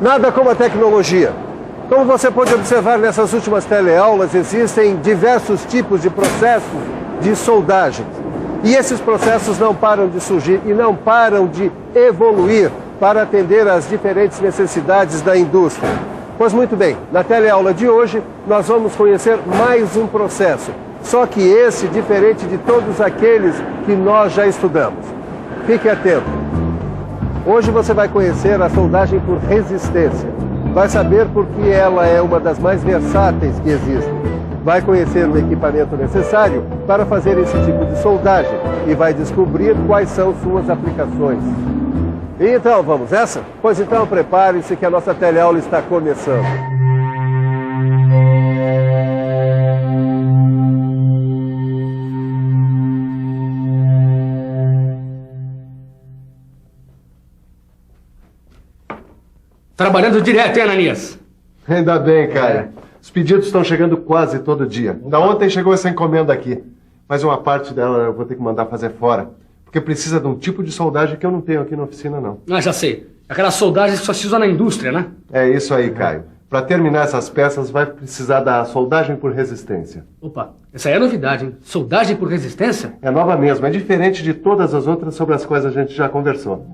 Nada como a tecnologia. Como você pode observar nessas últimas teleaulas, existem diversos tipos de processos de soldagem. E esses processos não param de surgir e não param de evoluir para atender às diferentes necessidades da indústria. Pois muito bem, na teleaula de hoje nós vamos conhecer mais um processo, só que esse diferente de todos aqueles que nós já estudamos. Fique atento. Hoje você vai conhecer a soldagem por resistência. Vai saber por que ela é uma das mais versáteis que existem. Vai conhecer o equipamento necessário para fazer esse tipo de soldagem e vai descobrir quais são suas aplicações. E então, vamos nessa? Pois então, prepare-se que a nossa teleaula está começando. Trabalhando direto, hein, Ananias? Ainda bem, Caio. Os pedidos estão chegando quase todo dia. Ainda ontem chegou essa encomenda aqui. Mas uma parte dela eu vou ter que mandar fazer fora. Porque precisa de um tipo de soldagem que eu não tenho aqui na oficina, não. Ah, já sei. Aquela soldagem que só se usa na indústria, né? É isso aí, Caio. Para terminar essas peças, vai precisar da soldagem por resistência. Opa, essa aí é novidade, hein? Soldagem por resistência? É nova mesmo. É diferente de todas as outras sobre as quais a gente já conversou.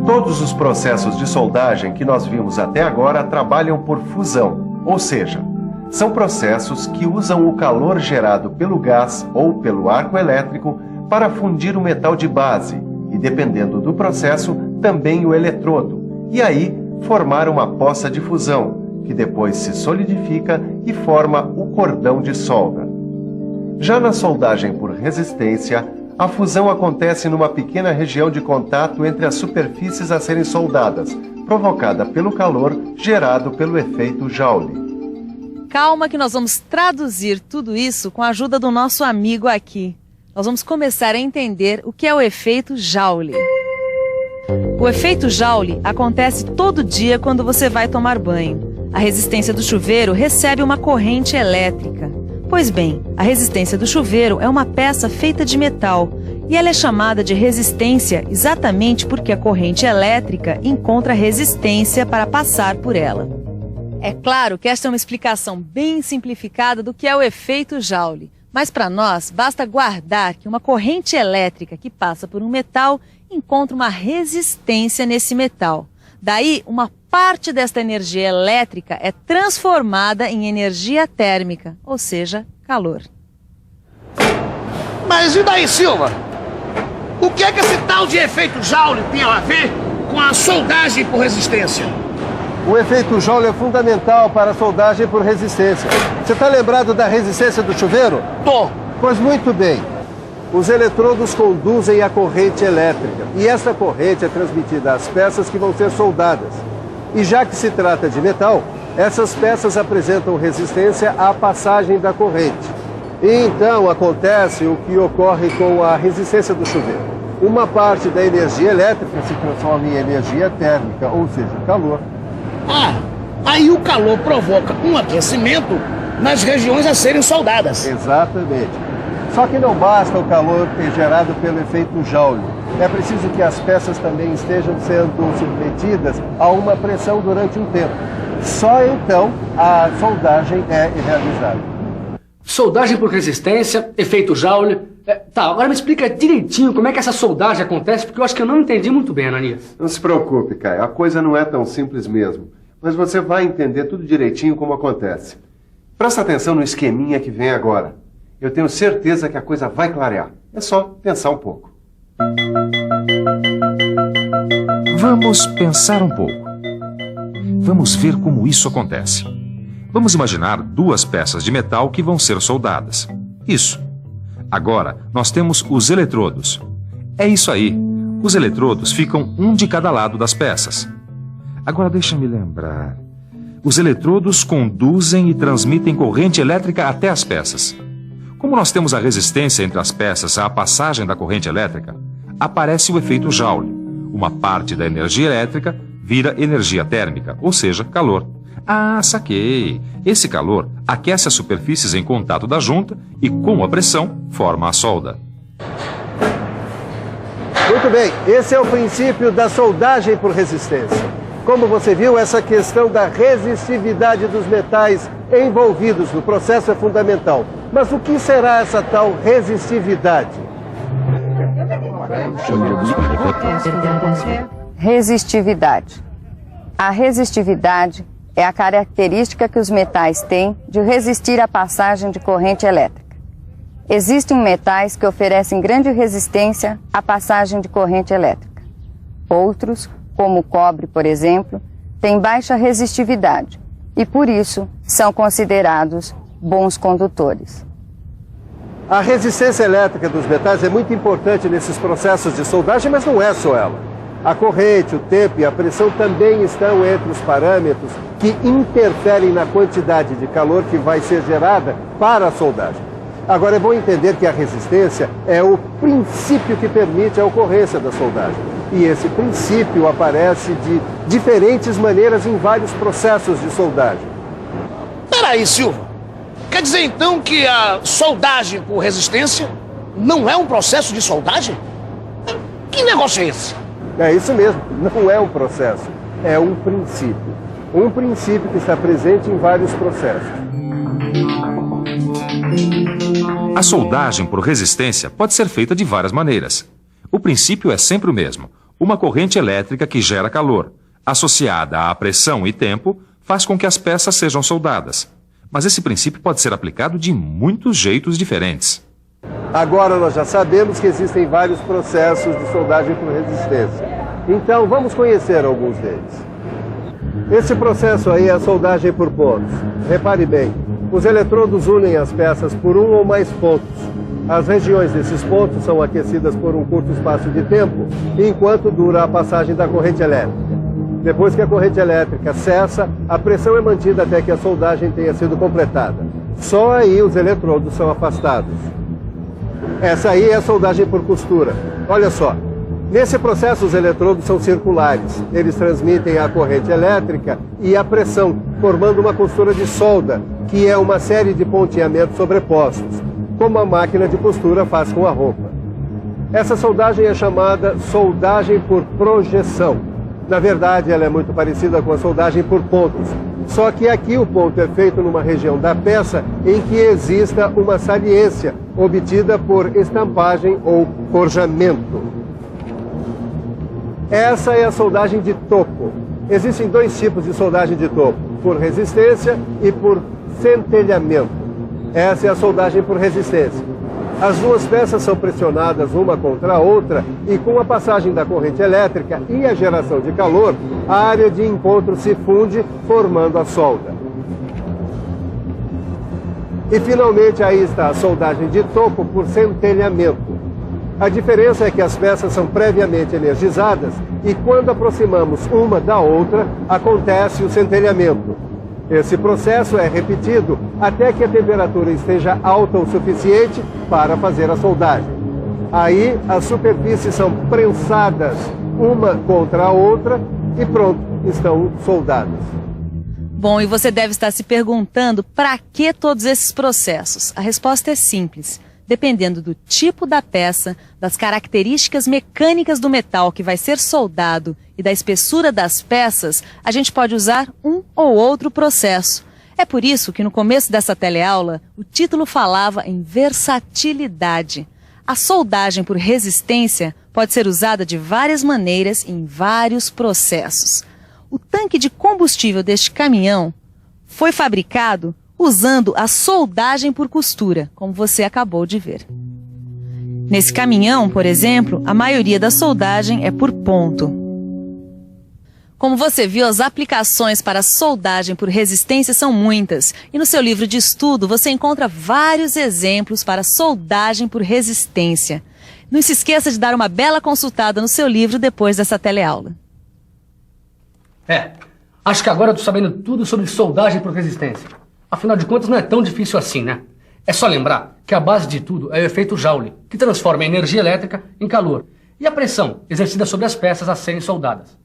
Todos os processos de soldagem que nós vimos até agora trabalham por fusão, ou seja, são processos que usam o calor gerado pelo gás ou pelo arco elétrico para fundir o metal de base e, dependendo do processo, também o eletrodo, e aí formar uma poça de fusão, que depois se solidifica e forma o cordão de solda. Já na soldagem por resistência, a fusão acontece numa pequena região de contato entre as superfícies a serem soldadas, provocada pelo calor gerado pelo efeito Joule. Calma que nós vamos traduzir tudo isso com a ajuda do nosso amigo aqui. Nós vamos começar a entender o que é o efeito Joule. O efeito Joule acontece todo dia quando você vai tomar banho. A resistência do chuveiro recebe uma corrente elétrica. Pois bem, a resistência do chuveiro é uma peça feita de metal e ela é chamada de resistência exatamente porque a corrente elétrica encontra resistência para passar por ela. É claro que esta é uma explicação bem simplificada do que é o efeito Joule, mas para nós basta guardar que uma corrente elétrica que passa por um metal encontra uma resistência nesse metal. Daí, uma parte desta energia elétrica é transformada em energia térmica, ou seja, calor. Mas e daí, Silva? O que é que esse tal de efeito Joule tem a ver com a soldagem por resistência? O efeito Joule é fundamental para a soldagem por resistência. Você está lembrado da resistência do chuveiro? Tô. Pois muito bem. Os eletrodos conduzem a corrente elétrica e essa corrente é transmitida às peças que vão ser soldadas. E já que se trata de metal, essas peças apresentam resistência à passagem da corrente. E então acontece o que ocorre com a resistência do chuveiro. Uma parte da energia elétrica se transforma em energia térmica, ou seja, calor. Ah, aí o calor provoca um aquecimento nas regiões a serem soldadas. Exatamente. Só que não basta o calor gerado pelo efeito Joule. É preciso que as peças também estejam sendo submetidas a uma pressão durante um tempo. Só então a soldagem é realizada. Soldagem por resistência, efeito Joule. Tá, agora me explica direitinho como é que essa soldagem acontece, porque eu acho que eu não entendi muito bem, Ananias. Não se preocupe, Caio. A coisa não é tão simples mesmo. Mas você vai entender tudo direitinho como acontece. Presta atenção no esqueminha que vem agora. Eu tenho certeza que a coisa vai clarear. É só pensar um pouco. Vamos pensar um pouco. Vamos ver como isso acontece. Vamos imaginar duas peças de metal que vão ser soldadas. Isso. Agora, nós temos os eletrodos. É isso aí. Os eletrodos ficam um de cada lado das peças. Agora deixa-me lembrar. Os eletrodos conduzem e transmitem corrente elétrica até as peças. Como nós temos a resistência entre as peças à passagem da corrente elétrica, aparece o efeito Joule. Uma parte da energia elétrica vira energia térmica, ou seja, calor. Ah, saquei! Esse calor aquece as superfícies em contato da junta e, com a pressão, forma a solda. Muito bem, esse é o princípio da soldagem por resistência. Como você viu, essa questão da resistividade dos metais envolvidos no processo é fundamental. Mas o que será essa tal resistividade? Resistividade. A resistividade é a característica que os metais têm de resistir à passagem de corrente elétrica. Existem metais que oferecem grande resistência à passagem de corrente elétrica. Outros, como o cobre, por exemplo, têm baixa resistividade e, por isso, são considerados bons condutores. A resistência elétrica dos metais é muito importante nesses processos de soldagem, mas não é só ela. A corrente, o tempo e a pressão também estão entre os parâmetros que interferem na quantidade de calor que vai ser gerada para a soldagem. Agora, é bom entender que a resistência é o princípio que permite a ocorrência da soldagem. E esse princípio aparece de diferentes maneiras em vários processos de soldagem. Peraí, Silva. Quer dizer então que a soldagem por resistência não é um processo de soldagem? Que negócio é esse? É isso mesmo, não é um processo, é um princípio. Um princípio que está presente em vários processos. A soldagem por resistência pode ser feita de várias maneiras. O princípio é sempre o mesmo. Uma corrente elétrica que gera calor, associada à pressão e tempo, faz com que as peças sejam soldadas. Mas esse princípio pode ser aplicado de muitos jeitos diferentes. Agora nós já sabemos que existem vários processos de soldagem por resistência. Então vamos conhecer alguns deles. Esse processo aí é a soldagem por pontos. Repare bem, os eletrodos unem as peças por um ou mais pontos. As regiões desses pontos são aquecidas por um curto espaço de tempo, enquanto dura a passagem da corrente elétrica. Depois que a corrente elétrica cessa, a pressão é mantida até que a soldagem tenha sido completada. Só aí os eletrodos são afastados. Essa aí é a soldagem por costura. Olha só, nesse processo os eletrodos são circulares. Eles transmitem a corrente elétrica e a pressão, formando uma costura de solda, que é uma série de ponteamentos sobrepostos, como a máquina de costura faz com a roupa. Essa soldagem é chamada soldagem por projeção. Na verdade, ela é muito parecida com a soldagem por pontos. Só que aqui o ponto é feito numa região da peça em que exista uma saliência, obtida por estampagem ou forjamento. Essa é a soldagem de topo. Existem dois tipos de soldagem de topo, por resistência e por centelhamento. Essa é a soldagem por resistência. As duas peças são pressionadas uma contra a outra e com a passagem da corrente elétrica e a geração de calor, a área de encontro se funde, formando a solda. E finalmente aí está a soldagem de topo por centelhamento. A diferença é que as peças são previamente energizadas e quando aproximamos uma da outra, acontece o centelhamento. Esse processo é repetido até que a temperatura esteja alta o suficiente para fazer a soldagem. Aí as superfícies são prensadas uma contra a outra e pronto, estão soldadas. Bom, e você deve estar se perguntando para que todos esses processos? A resposta é simples. Dependendo do tipo da peça, das características mecânicas do metal que vai ser soldado e da espessura das peças, a gente pode usar um ou outro processo. É por isso que no começo dessa teleaula, o título falava em versatilidade. A soldagem por resistência pode ser usada de várias maneiras em vários processos. O tanque de combustível deste caminhão foi fabricado usando a soldagem por costura, como você acabou de ver. Nesse caminhão, por exemplo, a maioria da soldagem é por ponto. Como você viu, as aplicações para soldagem por resistência são muitas. E no seu livro de estudo você encontra vários exemplos para soldagem por resistência. Não se esqueça de dar uma bela consultada no seu livro depois dessa teleaula. Acho que agora eu tô sabendo tudo sobre soldagem por resistência. Afinal de contas, não é tão difícil assim, né? É só lembrar que a base de tudo é o efeito Joule, que transforma a energia elétrica em calor, e a pressão exercida sobre as peças a serem soldadas.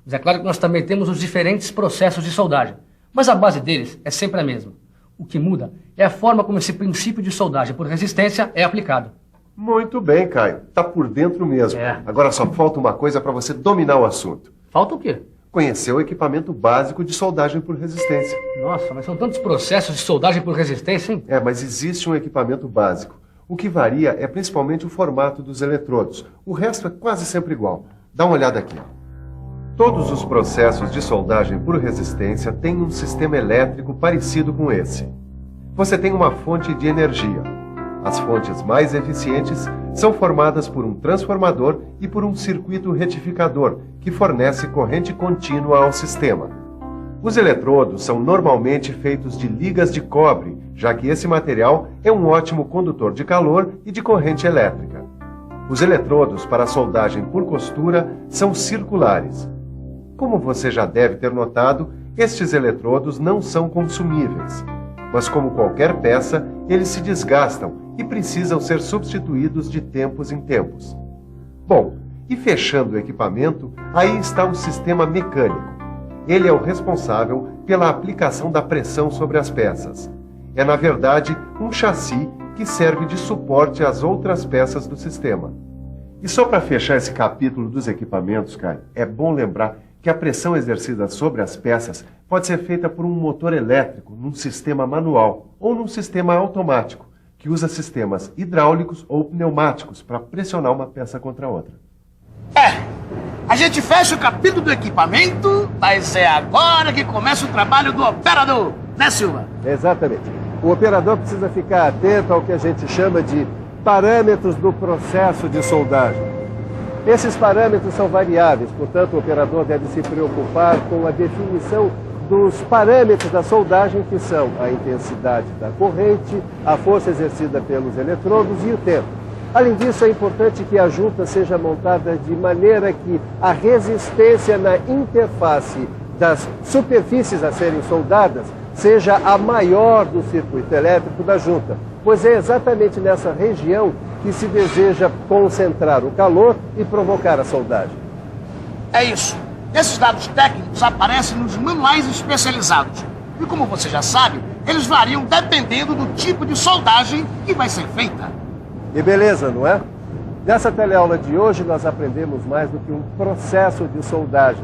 Mas é claro que nós também temos os diferentes processos de soldagem, mas a base deles é sempre a mesma. O que muda é a forma como esse princípio de soldagem por resistência é aplicado. Muito bem, Caio. Tá por dentro mesmo. Agora só falta uma coisa para você dominar o assunto. Falta o quê? Conhecer o equipamento básico de soldagem por resistência. Nossa, mas são tantos processos de soldagem por resistência, hein? Mas existe um equipamento básico. O que varia é principalmente o formato dos eletrodos. O resto é quase sempre igual. Dá uma olhada aqui. Todos os processos de soldagem por resistência têm um sistema elétrico parecido com esse. Você tem uma fonte de energia. As fontes mais eficientes são formadas por um transformador e por um circuito retificador, que fornece corrente contínua ao sistema. Os eletrodos são normalmente feitos de ligas de cobre, já que esse material é um ótimo condutor de calor e de corrente elétrica. Os eletrodos para soldagem por costura são circulares. Como você já deve ter notado, estes eletrodos não são consumíveis. Mas como qualquer peça, eles se desgastam e precisam ser substituídos de tempos em tempos. Bom, e fechando o equipamento, aí está o sistema mecânico. Ele é o responsável pela aplicação da pressão sobre as peças. É, na verdade, um chassi que serve de suporte às outras peças do sistema. E só para fechar esse capítulo dos equipamentos, Caio, é bom lembrar que a pressão exercida sobre as peças pode ser feita por um motor elétrico num sistema manual ou num sistema automático, que usa sistemas hidráulicos ou pneumáticos para pressionar uma peça contra a outra. A gente fecha o capítulo do equipamento, mas é agora que começa o trabalho do operador, né, Silva? Exatamente. O operador precisa ficar atento ao que a gente chama de parâmetros do processo de soldagem. Esses parâmetros são variáveis, portanto, o operador deve se preocupar com a definição dos parâmetros da soldagem, que são a intensidade da corrente, a força exercida pelos eletrodos e o tempo. Além disso, é importante que a junta seja montada de maneira que a resistência na interface das superfícies a serem soldadas seja a maior do circuito elétrico da junta, pois é exatamente nessa região que se deseja concentrar o calor e provocar a soldagem. É isso. Esses dados técnicos aparecem nos manuais especializados. E como você já sabe, eles variam dependendo do tipo de soldagem que vai ser feita. E beleza, não é? Nessa teleaula de hoje nós aprendemos mais do que um processo de soldagem.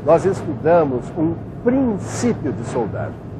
Nós estudamos um princípio de soldagem.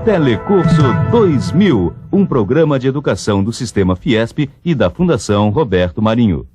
Telecurso 2000, um programa de educação do Sistema Fiesp e da Fundação Roberto Marinho.